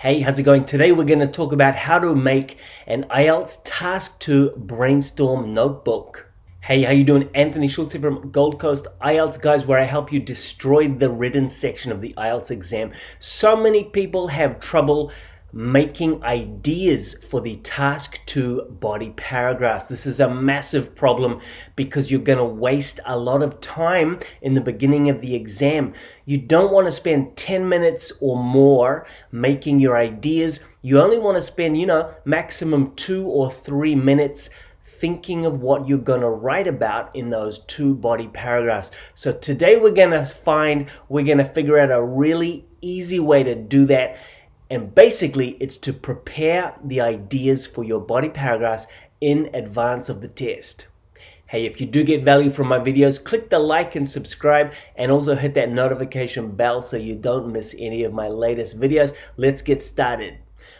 Hey, how's it going? Today we're going to talk about how to make an IELTS Task 2 Brainstorm notebook. Hey, how you doing? Anthony Schultz from Gold Coast IELTS Guys, where I help you destroy the written section of the IELTS exam. So many people have trouble making ideas for the Task 2 body paragraphs. This is a massive problem because you're going to waste a lot of time in the beginning of the exam. You don't want to spend 10 minutes or more making your ideas. You only want to spend, maximum 2 or 3 minutes thinking of what you're going to write about in those 2 body paragraphs. So today we're going to figure out a really easy way to do that. And basically, it's to prepare the ideas for your body paragraphs in advance of the test. Hey, if you do get value from my videos, click the like and subscribe, and also hit that notification bell so you don't miss any of my latest videos. Let's get started.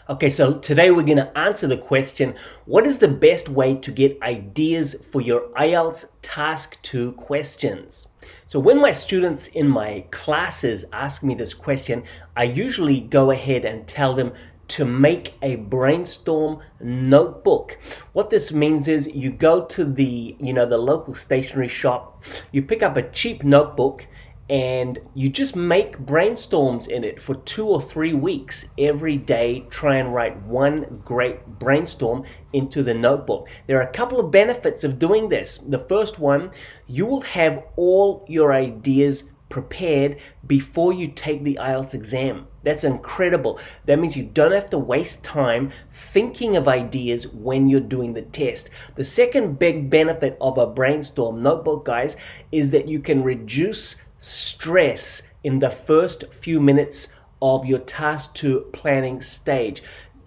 Okay, so today we're going to answer the question, what is the best way to get ideas for your IELTS Task 2 questions? So when my students in my classes ask me this question, I usually go ahead and tell them to make a brainstorm notebook. What this means is you go to the local stationery shop, you pick up a cheap notebook, and you just make brainstorms in it for 2 or 3 weeks. Every day, try and write one great brainstorm into the notebook. There are a couple of benefits of doing this. The first one, you will have all your ideas prepared before you take the IELTS exam. That's incredible. That means you don't have to waste time thinking of ideas when you're doing the test. The second big benefit of a brainstorm notebook, guys, is that you can reduce stress in the first few minutes of your Task 2 planning stage.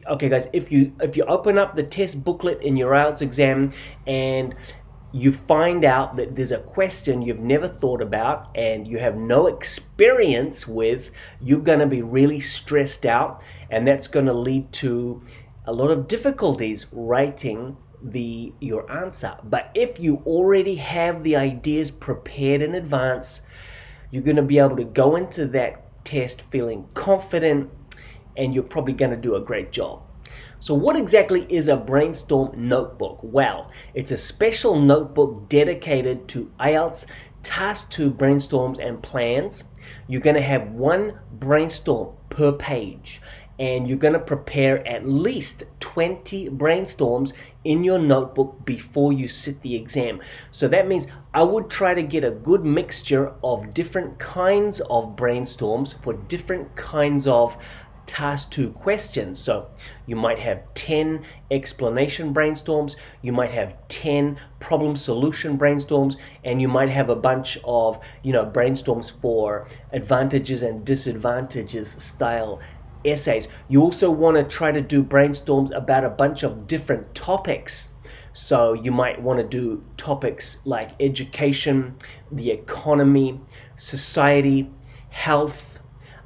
Okay, guys, if you open up the test booklet in your IELTS exam and you find out that there's a question you've never thought about and you have no experience with, you're going to be really stressed out, and that's going to lead to a lot of difficulties writing your answer. But if you already have the ideas prepared in advance, you're going to be able to go into that test feeling confident, and you're probably going to do a great job. So what exactly is a brainstorm notebook? Well, it's a special notebook dedicated to IELTS Task 2 brainstorms and plans. You're going to have one brainstorm per page, and you're going to prepare at least 20 brainstorms in your notebook before you sit the exam. So that means I would try to get a good mixture of different kinds of brainstorms for different kinds of Task 2 questions. So you might have 10 explanation brainstorms, you might have 10 problem solution brainstorms, and you might have a bunch of brainstorms for advantages and disadvantages style essays. You also want to try to do brainstorms about a bunch of different topics. So you might want to do topics like education, the economy, society, health,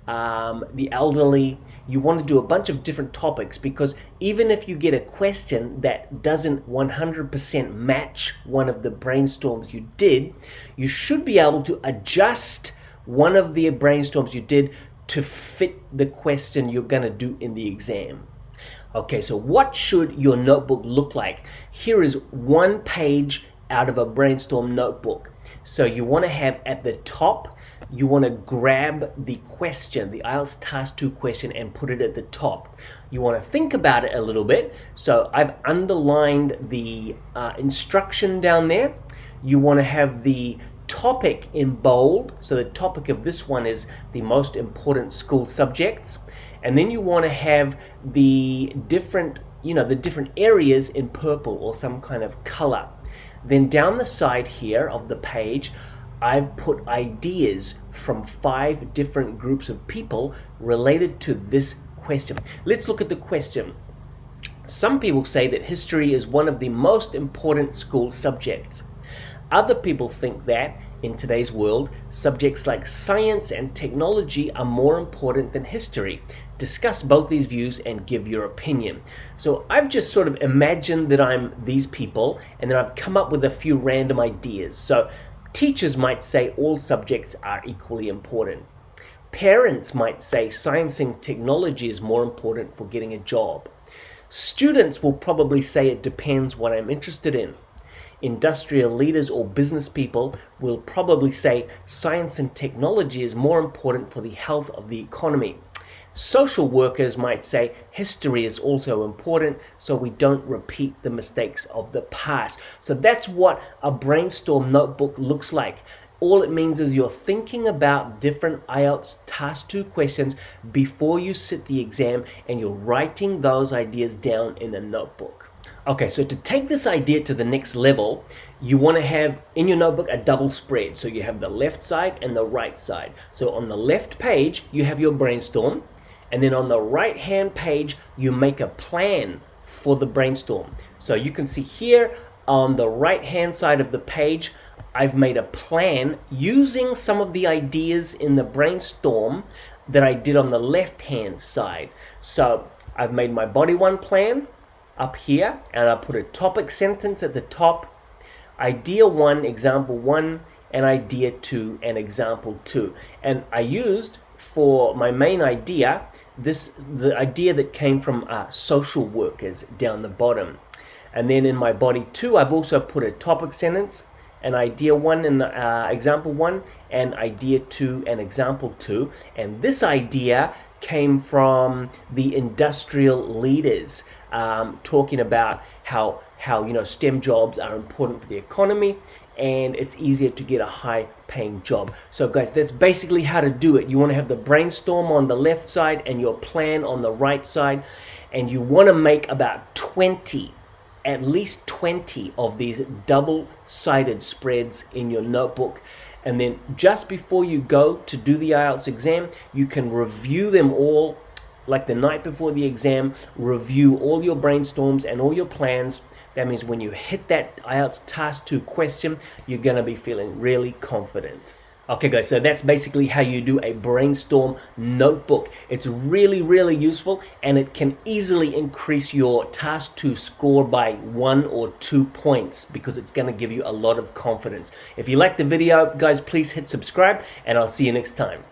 the elderly. You want to do a bunch of different topics, because even if you get a question that doesn't 100% match one of the brainstorms you did, you should be able to adjust one of the brainstorms you did to fit the question you're going to do in the exam. Okay, so what should your notebook look like? Here is one page out of a brainstorm notebook. So you want to have at the top, you want to grab the question, the IELTS Task 2 question, and put it at the top. You want to think about it a little bit. So I've underlined the instruction down there. You want to have the topic in bold. So the topic of this one is the most important school subjects. And then you want to have the different areas in purple or some kind of color. Then down the side here of the page, I've put ideas from 5 different groups of people related to this question. Let's look at the question. Some people say that history is one of the most important school subjects. Other people think that, in today's world, subjects like science and technology are more important than history. Discuss both these views and give your opinion. So I've just sort of imagined that I'm these people, and then I've come up with a few random ideas. So teachers might say all subjects are equally important. Parents might say science and technology is more important for getting a job. Students will probably say it depends what I'm interested in. Industrial leaders or business people will probably say science and technology is more important for the health of the economy. Social workers might say history is also important so we don't repeat the mistakes of the past. So that's what a brainstorm notebook looks like. All it means is you're thinking about different IELTS Task 2 questions before you sit the exam, and you're writing those ideas down in a notebook. Okay, so to take this idea to the next level, you want to have in your notebook a double spread. So you have the left side and the right side. So on the left page, you have your brainstorm, and then on the right hand page, you make a plan for the brainstorm. So you can see here on the right hand side of the page, I've made a plan using some of the ideas in the brainstorm that I did on the left hand side. So I've made my body one plan up here, and I put a topic sentence at the top, idea 1, example 1, and idea 2 and example 2. And I used for my main idea the idea that came from social workers down the bottom. And then in my body 2, I've also put a topic sentence, an idea 1 and example 1, and idea 2 and example 2. And this idea came from the industrial leaders, talking about how STEM jobs are important for the economy, and it's easier to get a high paying job. So guys, that's basically how to do it. You want to have the brainstorm on the left side and your plan on the right side, and you want to make about 20, at least 20 of these double-sided spreads in your notebook. And then just before you go to do the IELTS exam, you can review them all, like the night before the exam, review all your brainstorms and all your plans. That means when you hit that IELTS Task 2 question, you're going to be feeling really confident. Okay guys, so that's basically how you do a brainstorm notebook. It's really, really useful, and it can easily increase your Task 2 score by 1 or 2 points because it's going to give you a lot of confidence. If you like the video, guys, please hit subscribe, and I'll see you next time.